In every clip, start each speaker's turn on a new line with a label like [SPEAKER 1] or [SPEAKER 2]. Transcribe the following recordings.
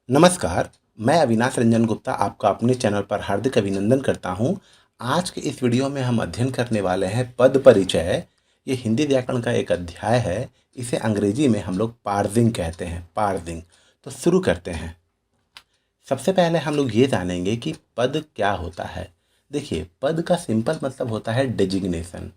[SPEAKER 1] नमस्कार, मैं अविनाश रंजन गुप्ता आपका अपने चैनल पर हार्दिक अभिनंदन करता हूं। आज के इस वीडियो में हम अध्ययन करने वाले हैं पद परिचय। ये हिंदी व्याकरण का एक अध्याय है। इसे अंग्रेजी में हम लोग पार्सिंग कहते हैं, पार्सिंग। तो शुरू करते हैं। सबसे पहले हम लोग ये जानेंगे कि पद क्या होता है। देखिए, पद का सिंपल मतलब होता है डेजिग्नेशन।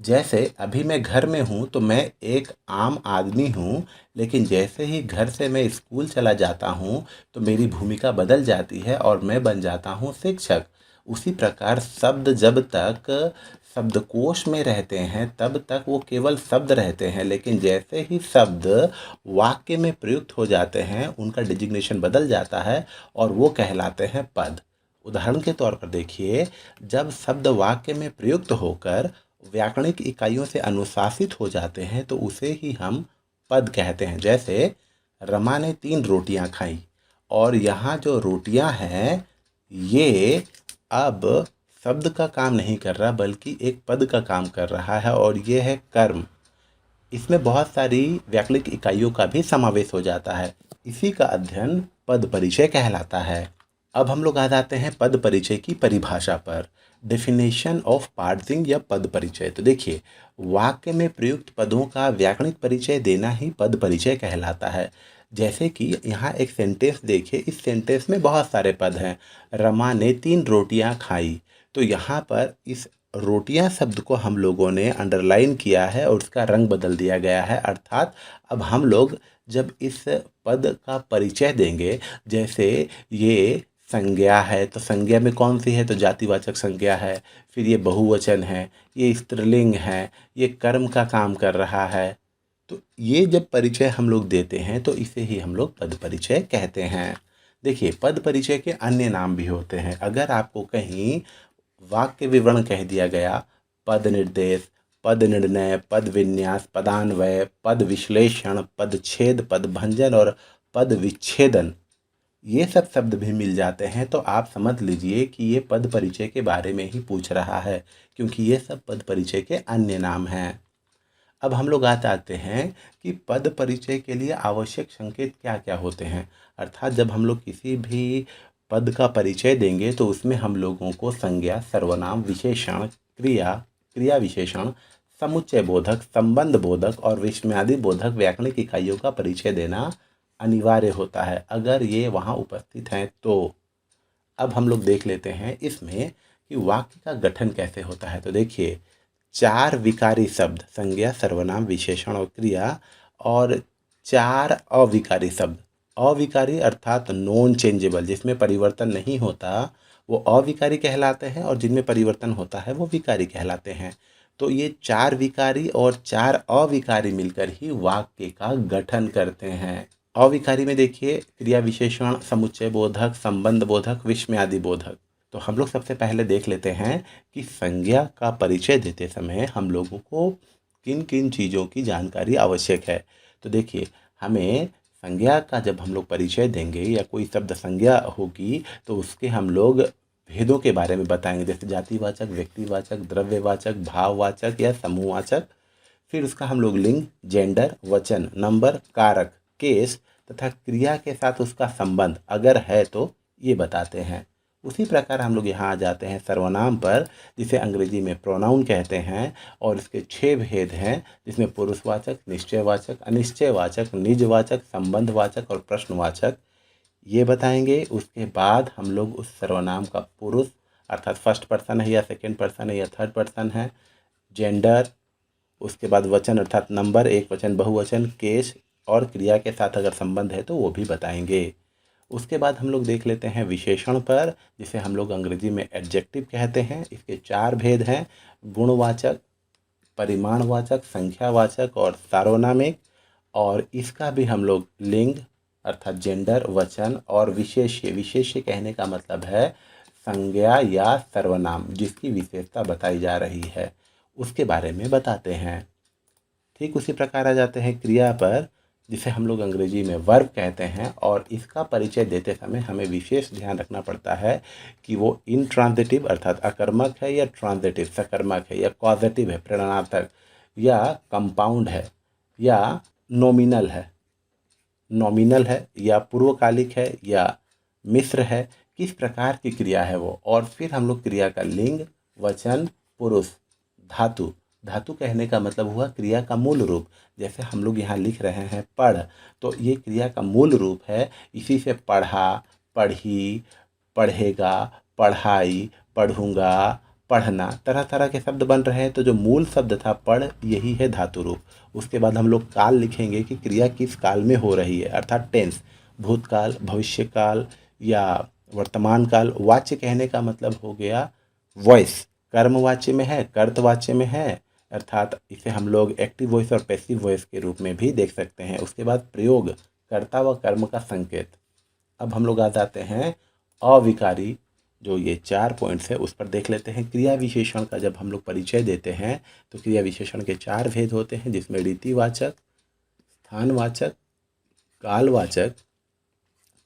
[SPEAKER 1] जैसे अभी मैं घर में हूँ तो मैं एक आम आदमी हूँ, लेकिन जैसे ही घर से मैं स्कूल चला जाता हूँ तो मेरी भूमिका बदल जाती है और मैं बन जाता हूँ शिक्षक। उसी प्रकार शब्द जब तक शब्दकोश में रहते हैं तब तक वो केवल शब्द रहते हैं, लेकिन जैसे ही शब्द वाक्य में प्रयुक्त हो जाते हैं उनका डिजिग्नेशन बदल जाता है और वो कहलाते हैं पद। उदाहरण के तौर पर देखिए, जब शब्द वाक्य में प्रयुक्त होकर व्याकरणिक इकाइयों से अनुशासित हो जाते हैं तो उसे ही हम पद कहते हैं। जैसे रमा ने 3 रोटियां खाई, और यहाँ जो रोटियां हैं ये अब शब्द का काम नहीं कर रहा बल्कि एक पद का काम कर रहा है, और ये है कर्म। इसमें बहुत सारी व्याकरणिक इकाइयों का भी समावेश हो जाता है। इसी का अध्ययन पद परिचय कहलाता है। अब हम लोग आ जाते हैं पद परिचय की परिभाषा पर। डेफिनेशन ऑफ पार्सिंग या पद परिचय। तो देखिए, वाक्य में प्रयुक्त पदों का व्याकरणिक परिचय देना ही पद परिचय कहलाता है। जैसे कि यहाँ एक सेंटेंस देखिए, इस सेंटेंस में बहुत सारे पद हैं। रमा ने 3 रोटियां खाई। तो यहाँ पर इस रोटियां शब्द को हम लोगों ने अंडरलाइन किया है और उसका रंग बदल दिया गया है। अर्थात अब हम लोग जब इस पद का परिचय देंगे, जैसे ये संज्ञा है तो संज्ञा में कौन सी है, तो जातिवाचक संज्ञा है। फिर ये बहुवचन है, ये स्त्रीलिंग है, ये कर्म का काम कर रहा है। तो ये जब परिचय हम लोग देते हैं तो इसे ही हम लोग पद परिचय कहते हैं। देखिए, पद परिचय के अन्य नाम भी होते हैं। अगर आपको कहीं वाक्य विवरण कह दिया गया, पद निर्देश, पद निर्णय, पद विन्यास, पदान्वय, पद विश्लेषण, पद छेद, पद भंजन और पद विच्छेदन, ये सब शब्द भी मिल जाते हैं तो आप समझ लीजिए कि ये पद परिचय के बारे में ही पूछ रहा है, क्योंकि ये सब पद परिचय के अन्य नाम हैं। अब हम लोग आ जाते हैं कि पद परिचय के लिए आवश्यक संकेत क्या क्या होते हैं। अर्थात जब हम लोग किसी भी पद का परिचय देंगे तो उसमें हम लोगों को संज्ञा, सर्वनाम, विशेषण, क्रिया, क्रिया विशेषण, समुच्चय बोधक, संबंध बोधक और विस्मयादि बोधक व्याकरणिक इकाइयों का परिचय देना अनिवार्य होता है। अगर ये वहाँ उपस्थित हैं तो अब हम लोग देख लेते हैं इसमें कि वाक्य का गठन कैसे होता है। तो देखिए, 4 विकारी शब्द संज्ञा, सर्वनाम, विशेषण और क्रिया, और 4 अविकारी शब्द। अविकारी अर्थात नॉन चेंजेबल, जिसमें परिवर्तन नहीं होता वो अविकारी कहलाते हैं, और जिनमें परिवर्तन होता है वो विकारी कहलाते हैं। तो ये 4 विकारी और 4 अविकारी मिलकर ही वाक्य का गठन करते हैं। अविकारी में देखिए, क्रिया विशेषण, समुच्चय बोधक, संबंध बोधक, विस्मयादि बोधक। तो हम लोग सबसे पहले देख लेते हैं कि संज्ञा का परिचय देते समय हम लोगों को किन किन चीज़ों की जानकारी आवश्यक है। तो देखिए, हमें संज्ञा का जब हम लोग परिचय देंगे या कोई शब्द संज्ञा होगी तो उसके हम लोग भेदों के बारे में बताएंगे, जैसे जातिवाचक, व्यक्तिवाचक, द्रव्यवाचक, भाववाचक या समूहवाचक। फिर उसका हम लोग लिंग, जेंडर, वचन, नंबर, कारक, केस तथा क्रिया के साथ उसका संबंध अगर है तो ये बताते हैं। उसी प्रकार हम लोग यहाँ आ जाते हैं सर्वनाम पर, जिसे अंग्रेजी में प्रोनाउन कहते हैं, और इसके 6 भेद हैं, जिसमें पुरुषवाचक, निश्चयवाचक, अनिश्चयवाचक, निजवाचक, संबंधवाचक और प्रश्नवाचक, ये बताएंगे। उसके बाद हम लोग उस सर्वनाम का पुरुष अर्थात फर्स्ट पर्सन है या सेकेंड पर्सन है या थर्ड पर्सन है, जेंडर, उसके बाद वचन अर्थात नंबर, एक वचन, बहुवचन, केस और क्रिया के साथ अगर संबंध है तो वो भी बताएंगे। उसके बाद हम लोग देख लेते हैं विशेषण पर, जिसे हम लोग अंग्रेजी में एडजेक्टिव कहते हैं। इसके 4 भेद हैं, गुणवाचक, परिमाणवाचक, संख्यावाचक और सार्वनामिक। और इसका भी हम लोग लिंग अर्थात जेंडर, वचन और विशेष्य, विशेष्य कहने का मतलब है संज्ञा या सर्वनाम जिसकी विशेषता बताई जा रही है, उसके बारे में बताते हैं। ठीक उसी प्रकार आ जाते हैं क्रिया पर, जिसे हम लोग अंग्रेजी में वर्ब कहते हैं, और इसका परिचय देते समय हमें विशेष ध्यान रखना पड़ता है कि वो इंट्रांजिटिव अर्थात अकर्मक है या ट्रांजिटिव सकर्मक है, या कॉजेटिव है प्रेरणार्थक, या कंपाउंड है, या नॉमिनल है। नॉमिनल है या पूर्वकालिक है या मिश्र है, किस प्रकार की क्रिया है वो। और फिर हम लोग क्रिया का लिंग, वचन, पुरुष, धातु। धातु कहने का मतलब हुआ क्रिया का मूल रूप। जैसे हम लोग यहाँ लिख रहे हैं पढ़, तो ये क्रिया का मूल रूप है। इसी से पढ़ा, पढ़ी, पढ़ेगा, पढ़ाई, पढ़ूंगा, पढ़ना, तरह तरह के शब्द बन रहे हैं। तो जो मूल शब्द था पढ़, यही है धातु रूप। उसके बाद हम लोग काल लिखेंगे कि क्रिया किस काल में हो रही है, अर्थात टेंस, भूतकाल, भविष्यकाल या वर्तमान काल। वाच्य कहने का मतलब हो गया वॉइस, कर्मवाच्य में है, कर्तवाच्य में है, अर्थात इसे हम लोग एक्टिव वॉइस और पैसिव वॉइस के रूप में भी देख सकते हैं। उसके बाद प्रयोग, कर्ता व कर्म का संकेत। अब हम लोग आ जाते हैं अविकारी, जो ये 4 पॉइंट्स है उस पर देख लेते हैं। क्रिया विशेषण का जब हम लोग परिचय देते हैं तो क्रिया विशेषण के 4 भेद होते हैं, जिसमें रीतिवाचक, स्थानवाचक, कालवाचक,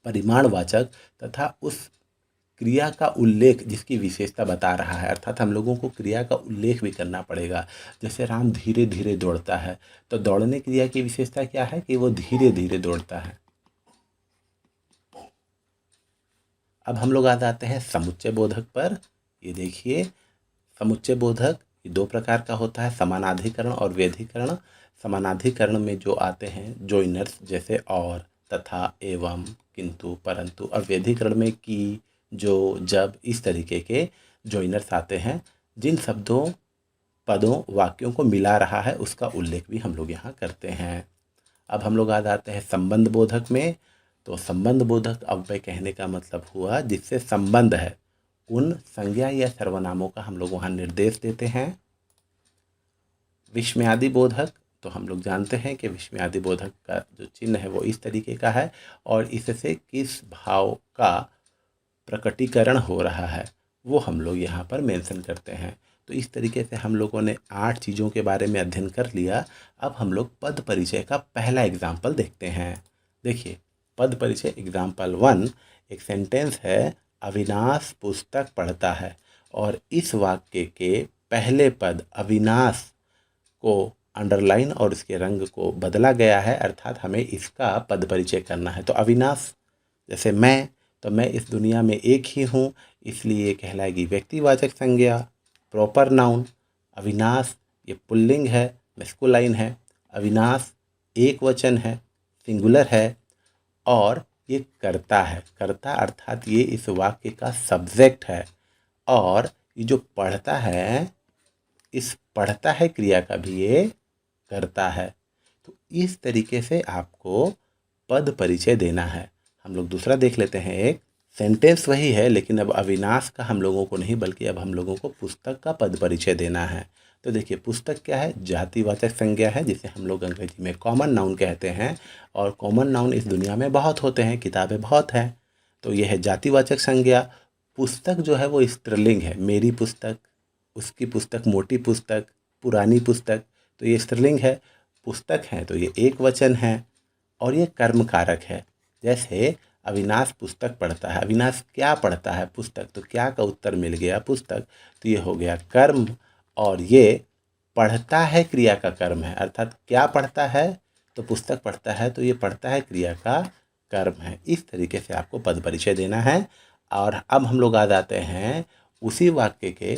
[SPEAKER 1] परिमाणवाचक तथा उस क्रिया का उल्लेख जिसकी विशेषता बता रहा है। अर्थात हम लोगों को क्रिया का उल्लेख भी करना पड़ेगा। जैसे राम धीरे धीरे दौड़ता है, तो दौड़ने क्रिया की विशेषता क्या है कि वो धीरे धीरे दौड़ता है। अब हम लोग आ जाते हैं समुच्चय बोधक पर। ये देखिए, समुच्चय बोधक ये 2 प्रकार का होता है, समानाधिकरण और व्यधिकरण। समानाधिकरण में जो आते हैं जॉइनर्स, जैसे और, तथा, एवं, किंतु, परंतु। और व्यधिकरण में की, जो, जब, इस तरीके के जॉइनर्स आते हैं। जिन शब्दों, पदों, वाक्यों को मिला रहा है उसका उल्लेख भी हम लोग यहाँ करते हैं। अब हम लोग आ जाते हैं संबंध बोधक में। तो संबंध बोधक अव्यय कहने का मतलब हुआ जिससे संबंध है, उन संज्ञा या सर्वनामों का हम लोग वहाँ निर्देश देते हैं। विस्मयादि बोधक, तो हम लोग जानते हैं कि विस्मयादि बोधक का जो चिन्ह है वो इस तरीके का है और इससे किस भाव का प्रकटीकरण हो रहा है वो हम लोग यहाँ पर मेंशन करते हैं। तो इस तरीके से हम लोगों ने 8 चीज़ों के बारे में अध्ययन कर लिया। अब हम लोग पद परिचय का पहला एग्जाम्पल देखते हैं। देखिए, पद परिचय एग्जाम्पल 1, एक सेंटेंस है, अविनाश पुस्तक पढ़ता है। और इस वाक्य के पहले पद अविनाश को अंडरलाइन और इसके रंग को बदला गया है, अर्थात हमें इसका पद परिचय करना है। तो अविनाश, जैसे मैं, तो मैं इस दुनिया में एक ही हूँ, इसलिए कहलाएगी व्यक्तिवाचक संज्ञा, प्रॉपर नाउन। अविनाश ये पुल्लिंग है, मैस्कुलाइन है। अविनाश एक वचन है, सिंगुलर है। और ये कर्ता है, कर्ता अर्थात ये इस वाक्य का सब्जेक्ट है। और ये जो पढ़ता है, इस पढ़ता है क्रिया का भी ये करता है। तो इस तरीके से आपको पद परिचय देना है। हम लोग दूसरा देख लेते हैं। एक सेंटेंस वही है लेकिन अब अविनाश का हम लोगों को नहीं बल्कि अब हम लोगों को पुस्तक का पद परिचय देना है। तो देखिए, पुस्तक क्या है, जातिवाचक संज्ञा है जिसे हम लोग अंग्रेजी में कॉमन नाउन कहते हैं। और कॉमन नाउन इस दुनिया में बहुत होते हैं, किताबें बहुत हैं। तो यह है जातिवाचक संज्ञा। पुस्तक जो है वो स्त्रीलिंग है, मेरी पुस्तक, उसकी पुस्तक, मोटी पुस्तक, पुरानी पुस्तक। तो ये स्त्रीलिंग है। पुस्तक है तो ये एक वचन है और ये कर्म कारक है। जैसे अविनाश पुस्तक पढ़ता है, अविनाश क्या पढ़ता है, पुस्तक, तो क्या का उत्तर मिल गया पुस्तक। तो ये हो गया कर्म और ये पढ़ता है क्रिया का कर्म है। अर्थात क्या पढ़ता है, तो पुस्तक पढ़ता है तो ये पढ़ता है क्रिया का कर्म है। इस तरीके से आपको पद परिचय देना है। और अब हम लोग आ जाते हैं उसी वाक्य के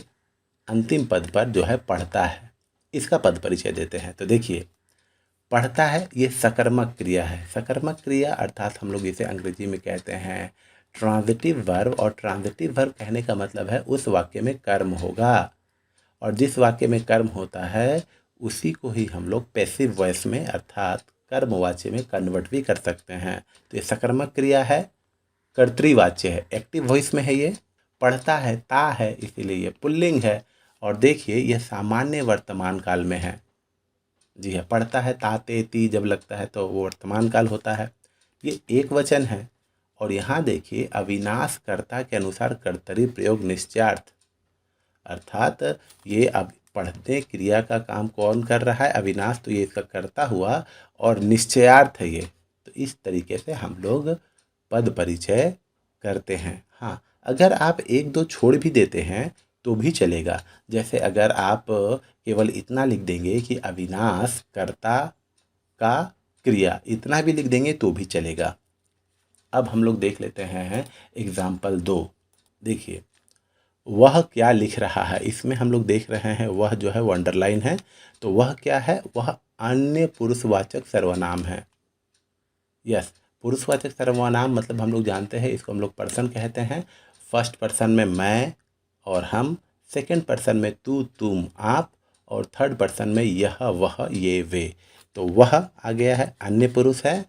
[SPEAKER 1] अंतिम पद पर जो है पढ़ता है, इसका पद परिचय देते हैं। तो देखिए, पढ़ता है ये सकर्मक क्रिया है। सकर्मक क्रिया अर्थात हम लोग इसे अंग्रेजी में कहते हैं ट्रांजिटिव वर्ब। और ट्रांजिटिव वर्ब कहने का मतलब है उस वाक्य में कर्म होगा। और जिस वाक्य में कर्म होता है उसी को ही हम लोग पैसिव वॉइस में अर्थात कर्मवाच्य में कन्वर्ट भी कर सकते हैं। तो ये सकर्मक क्रिया है, कर्तृवाच्य है, एक्टिव वॉइस में है। ये पढ़ता है, ता है, इसीलिए ये पुल्लिंग है। और देखिए, यह सामान्य वर्तमान काल में है। जी हाँ, पढ़ता है, ताते ती जब लगता है तो वो वर्तमान काल होता है। ये एक वचन है। और यहाँ देखिए, अविनाश कर्ता के अनुसार कर्तरी प्रयोग निश्चयार्थ, अर्थात ये अब पढ़ते क्रिया का काम कौन कर रहा है, अविनाश, तो ये इसका कर्ता हुआ और निश्चयार्थ है ये। तो इस तरीके से हम लोग पद परिचय करते हैं। हाँ, अगर आप एक दो छोड़ भी देते हैं तो भी चलेगा। जैसे अगर आप केवल इतना लिख देंगे कि अविनाश कर्ता का क्रिया, इतना भी लिख देंगे तो भी चलेगा। अब हम लोग देख लेते हैं एग्जाम्पल 2। देखिए, वह क्या लिख रहा है, इसमें हम लोग देख रहे हैं वह जो है वो अंडरलाइन है, तो वह क्या है, वह अन्य पुरुषवाचक सर्वनाम है। यस, पुरुषवाचक सर्वनाम मतलब हम लोग जानते हैं इसको हम लोग पर्सन कहते हैं। फर्स्ट पर्सन में मैं और हम, सेकंड पर्सन में तू तुम आप, और थर्ड पर्सन में यह वह ये वे। तो वह आ गया है, अन्य पुरुष है,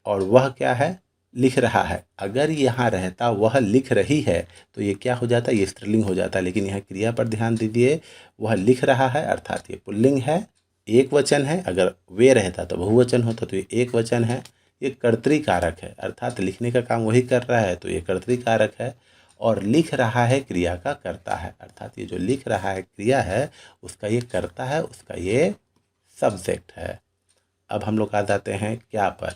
[SPEAKER 1] और वह क्या है, लिख रहा है। अगर यहाँ रहता वह लिख रही है तो ये क्या हो जाता, ये स्त्रीलिंग हो जाता, लेकिन यहाँ क्रिया पर ध्यान दीजिए। वह लिख रहा है अर्थात ये पुल्लिंग है, एक वचन है। अगर वे रहता तो बहुवचन होता, तो ये एक वचन है। ये कर्तृकारक है अर्थात लिखने का काम वही कर रहा है, तो ये कर्तृकारक है। और लिख रहा है क्रिया का कर्ता है, अर्थात ये जो लिख रहा है क्रिया है उसका ये कर्ता है, उसका ये सब्जेक्ट है। अब हम लोग आ जाते हैं क्या पर,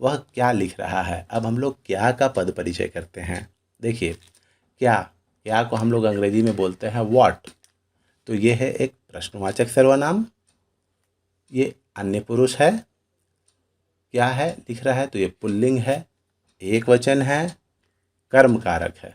[SPEAKER 1] वह क्या लिख रहा है। अब हम लोग क्या का पद परिचय करते हैं। देखिए, क्या, क्या को हम लोग अंग्रेजी में बोलते हैं व्हाट। तो ये है एक प्रश्नवाचक सर्वनाम, ये अन्य पुरुष है। क्या है, लिख रहा है, तो ये पुल्लिंग है, एक वचन है, कर्म कारक है।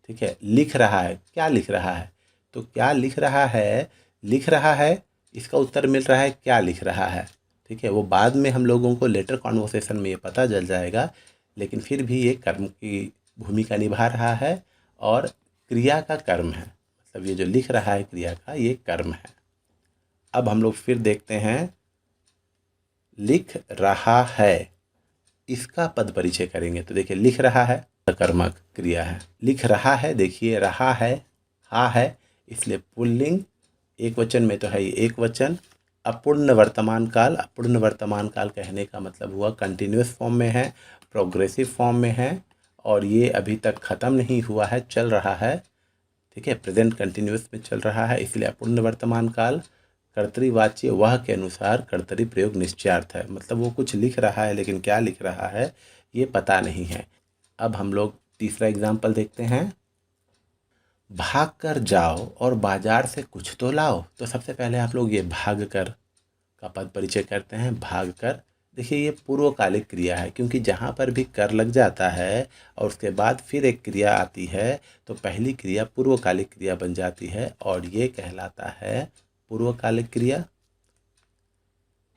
[SPEAKER 1] ठीक है, लिख रहा है, क्या लिख रहा है, तो क्या लिख रहा है, लिख रहा है, इसका उत्तर मिल रहा है क्या लिख रहा है। ठीक है, वो बाद में हम लोगों को लेटर कॉन्वर्सेशन में ये पता चल जाएगा, लेकिन फिर भी ये कर्म की भूमिका निभा रहा है और क्रिया का कर्म है, मतलब ये जो लिख रहा है क्रिया का ये कर्म है। अब हम लोग फिर देखते हैं, लिख रहा है, इसका पद परिचय करेंगे। तो देखिए, लिख रहा है कर्मक क्रिया है, लिख रहा है, देखिए रहा है, हा है, इसलिए पुल्लिंग, एक वचन में तो है ये एक वचन। अपूर्ण वर्तमान काल, अपूर्ण वर्तमान काल कहने का मतलब हुआ कंटिन्यूस फॉर्म में है, प्रोग्रेसिव फॉर्म में है, और ये अभी तक ख़त्म नहीं हुआ है, चल रहा है। ठीक है, प्रेजेंट कंटिन्यूस में चल रहा है, इसलिए अपूर्ण वर्तमान काल। कर्तृवाच्य वह के अनुसार कर्तरी प्रयोग निश्चयार्थ है, मतलब वो कुछ लिख रहा है लेकिन क्या लिख रहा है ये पता नहीं है। अब हम लोग तीसरा एग्जाम्पल देखते हैं, भाग कर जाओ और बाजार से कुछ तो लाओ। तो सबसे पहले आप लोग ये भाग कर का पद परिचय करते हैं। भाग कर, देखिए ये पूर्वकालिक क्रिया है, क्योंकि जहाँ पर भी कर लग जाता है और उसके बाद फिर एक क्रिया आती है तो पहली क्रिया पूर्वकालिक क्रिया बन जाती है और ये कहलाता है पूर्वकालिक क्रिया।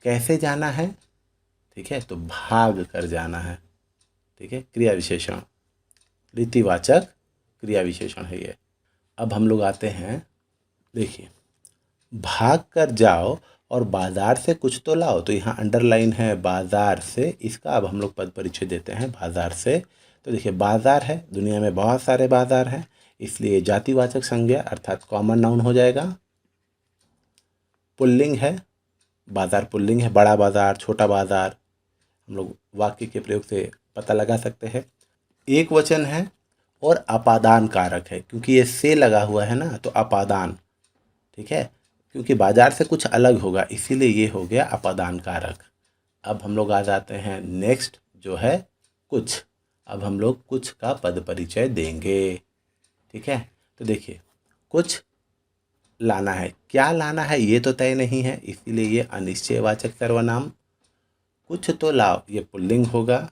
[SPEAKER 1] कैसे जाना है, ठीक है, तो भाग कर जाना है। ठीक है, क्रिया विशेषण, रीतिवाचक क्रिया विशेषण है ये। अब हम लोग आते हैं, देखिए, भाग कर जाओ और बाजार से कुछ तो लाओ। तो यहाँ अंडरलाइन है बाजार से, इसका अब हम लोग पद परिचय देते हैं बाजार से। तो देखिए, बाजार है, दुनिया में बहुत सारे बाजार हैं, इसलिए जातिवाचक संज्ञा अर्थात कॉमन नाउन हो जाएगा। पुल्लिंग है, बाजार पुल्लिंग है, बड़ा बाजार, छोटा बाजार, हम लोग वाक्य के प्रयोग से पता लगा सकते हैं। एक वचन है और अपादान कारक है, क्योंकि ये से लगा हुआ है ना, तो अपादान। ठीक है, क्योंकि बाजार से कुछ अलग होगा इसीलिए ये हो गया अपादान कारक। अब हम लोग आ जाते हैं नेक्स्ट जो है कुछ। अब हम लोग कुछ का पद परिचय देंगे। ठीक है, तो देखिए, कुछ लाना है, क्या लाना है ये तो तय नहीं है, इसीलिए ये अनिश्चयवाचक सर्वनाम। कुछ तो लाओ, ये पुल्लिंग होगा,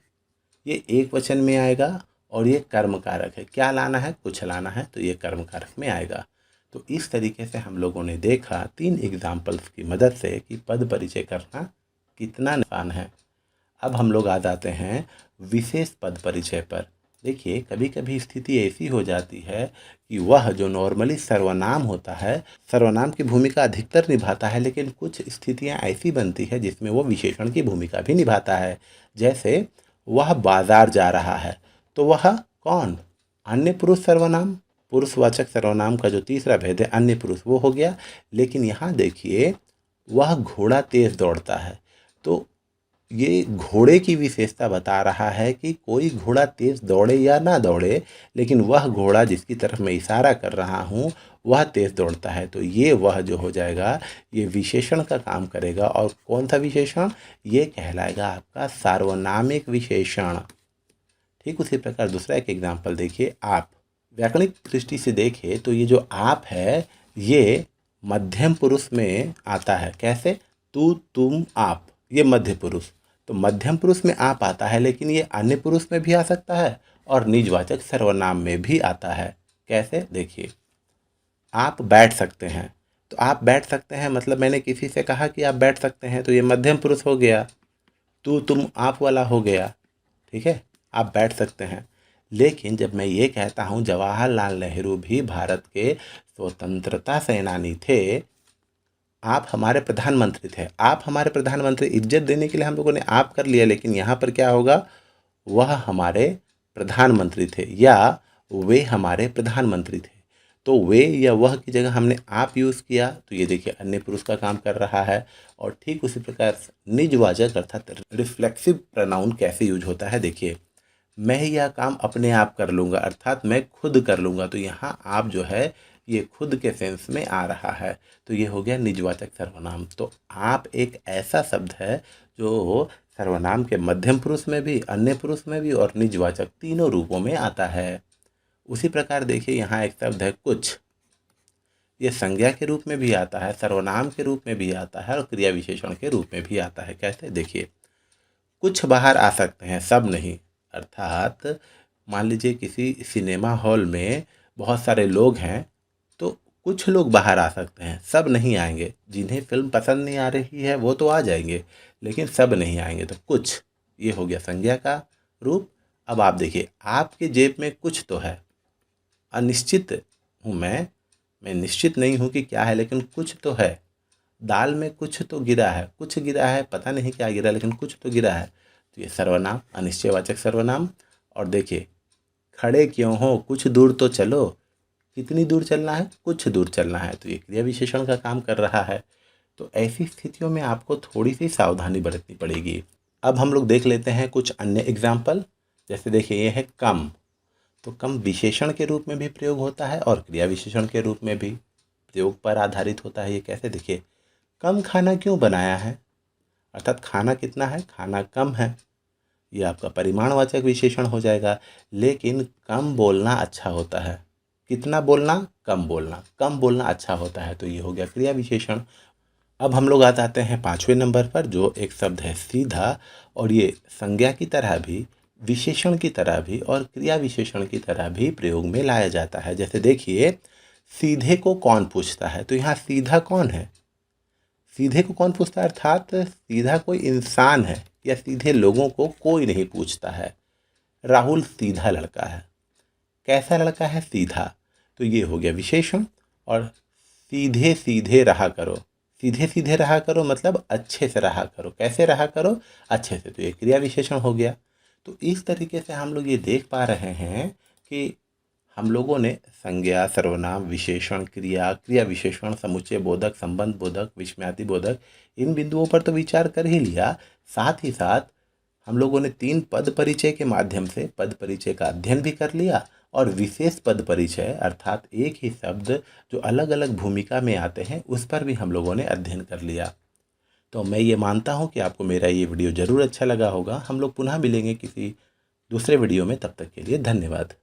[SPEAKER 1] ये एक वचन में आएगा और ये कर्म कारक है। क्या लाना है, कुछ लाना है, तो ये कर्म कारक में आएगा। तो इस तरीके से हम लोगों ने देखा 3 एग्जाम्पल्स की मदद से कि पद परिचय करना कितना आसान है। अब हम लोग आ जाते हैं विशेष पद परिचय पर। देखिए, कभी कभी स्थिति ऐसी हो जाती है कि वह जो नॉर्मली सर्वनाम होता है, सर्वनाम की भूमिका अधिकतर निभाता है, लेकिन कुछ स्थितियां ऐसी बनती है जिसमें वो विशेषण की भूमिका भी निभाता है। जैसे वह बाजार जा रहा है, तो वह कौन, अन्य पुरुष सर्वनाम, पुरुषवाचक सर्वनाम का जो तीसरा भेद है अन्य पुरुष, वो हो गया। लेकिन यहाँ देखिए, वह घोड़ा तेज दौड़ता है, तो ये घोड़े की विशेषता बता रहा है कि कोई घोड़ा तेज दौड़े या ना दौड़े, लेकिन वह घोड़ा जिसकी तरफ मैं इशारा कर रहा हूँ वह तेज दौड़ता है। तो ये वह जो हो जाएगा ये विशेषण का काम करेगा। और कौन सा विशेषण, ये कहलाएगा आपका सार्वनामिक विशेषण। ठीक उसी प्रकार दूसरा एक एग्जाम्पल देखिए, आप। व्याकरणिक दृष्टि से देखें तो ये जो आप है ये मध्यम पुरुष में आता है। कैसे, तू तुम आप, ये मध्य पुरुष। तो मध्यम पुरुष में आप आता है, लेकिन ये अन्य पुरुष में भी आ सकता है और निजवाचक सर्वनाम में भी आता है। कैसे? देखिए, आप बैठ सकते हैं। तो आप बैठ सकते हैं मतलब मैंने किसी से कहा कि आप बैठ सकते हैं, तो ये मध्यम पुरुष हो गया। तू तुम आप वाला हो गया। ठीक है, आप बैठ सकते हैं। लेकिन जब मैं ये कहता हूँ जवाहरलाल नेहरू भी भारत के स्वतंत्रता सेनानी थे, आप हमारे प्रधानमंत्री थे, आप हमारे प्रधानमंत्री, इज्जत देने के लिए हम लोगों ने आप कर लिया, लेकिन यहाँ पर क्या होगा, वह हमारे प्रधानमंत्री थे या वे हमारे प्रधानमंत्री थे। तो वे या वह की जगह हमने आप यूज़ किया, तो ये देखिए अन्य पुरुष का काम कर रहा है। और ठीक उसी प्रकार निजवाचक अर्थात रिफ्लेक्सिव प्रोनाउन कैसे यूज होता है, देखिए, मैं यह काम अपने आप कर लूँगा अर्थात मैं खुद कर लूँगा। तो यहाँ आप जो है ये खुद के सेंस में आ रहा है, तो ये हो गया निजवाचक सर्वनाम। तो आप एक ऐसा शब्द है जो सर्वनाम के मध्यम पुरुष में भी, अन्य पुरुष में भी और निजवाचक तीनों रूपों में आता है। उसी प्रकार देखिए यहाँ एक शब्द है कुछ, ये संज्ञा के रूप में भी आता है, सर्वनाम के रूप में भी आता है और क्रिया विशेषण के रूप में भी आता है। कैसे? देखिए, कुछ बाहर आ सकते हैं, सब नहीं। अर्थात मान लीजिए किसी सिनेमा हॉल में बहुत सारे लोग हैं, तो कुछ लोग बाहर आ सकते हैं, सब नहीं आएंगे। जिन्हें फिल्म पसंद नहीं आ रही है वो तो आ जाएंगे, लेकिन सब नहीं आएंगे। तो कुछ, ये हो गया संज्ञा का रूप। अब आप देखिए, आपके जेब में कुछ तो है, अनिश्चित हूँ मैं निश्चित नहीं हूँ कि क्या है, लेकिन कुछ तो है। दाल में कुछ तो गिरा है, कुछ गिरा है, पता नहीं क्या गिरा, लेकिन कुछ तो गिरा है। तो ये सर्वनाम, अनिश्चयवाचक सर्वनाम। और देखिए, खड़े क्यों हो, कुछ दूर तो चलो, कितनी दूर चलना है, कुछ दूर चलना है। तो ये क्रिया विशेषण का काम कर रहा है। तो ऐसी स्थितियों में आपको थोड़ी सी सावधानी बरतनी पड़ेगी। अब हम लोग देख लेते हैं कुछ अन्य एग्जाम्पल। जैसे देखिए, ये है कम। तो कम विशेषण के रूप में भी प्रयोग होता है और क्रिया विशेषण के रूप में भी प्रयोग पर आधारित होता है। ये कैसे? देखिए, कम खाना क्यों बनाया है, अर्थात खाना कितना है, खाना कम है। ये आपका परिमाणवाचक विशेषण हो जाएगा। लेकिन कम बोलना अच्छा होता है, कितना बोलना, कम बोलना, कम बोलना अच्छा होता है। तो ये हो गया क्रिया विशेषण। अब हम लोग आ जाते हैं 5वें नंबर पर, जो एक शब्द है सीधा। और ये संज्ञा की तरह भी, विशेषण की तरह भी और क्रिया विशेषण की तरह भी प्रयोग में लाया जाता है। जैसे देखिए, सीधे को कौन पूछता है, तो यहाँ सीधा कौन है, सीधे को कौन पूछता है, अर्थात सीधा कोई इंसान है या सीधे लोगों को कोई नहीं पूछता है। राहुल सीधा लड़का है। कैसा लड़का है, सीधा। तो ये हो गया विशेषण। और सीधे सीधे रहा करो, सीधे सीधे रहा करो मतलब अच्छे से रहा करो। कैसे रहा करो, अच्छे से। तो ये क्रिया विशेषण हो गया। तो इस तरीके से हम लोग ये देख पा रहे हैं कि हम लोगों ने संज्ञा, सर्वनाम, विशेषण, क्रिया, क्रिया विशेषण, समुच्चय बोधक, संबंध बोधक, विस्मयादि बोधक, इन बिंदुओं पर तो विचार कर ही लिया। साथ ही साथ हम लोगों ने 3 पद परिचय के माध्यम से पद परिचय का अध्ययन भी कर लिया और विशेष पद परिचय अर्थात एक ही शब्द जो अलग अलग भूमिका में आते हैं उस पर भी हम लोगों ने अध्ययन कर लिया। तो मैं ये मानता हूँ कि आपको मेरा ये वीडियो ज़रूर अच्छा लगा होगा। हम लोग पुनः मिलेंगे किसी दूसरे वीडियो में, तब तक के लिए धन्यवाद।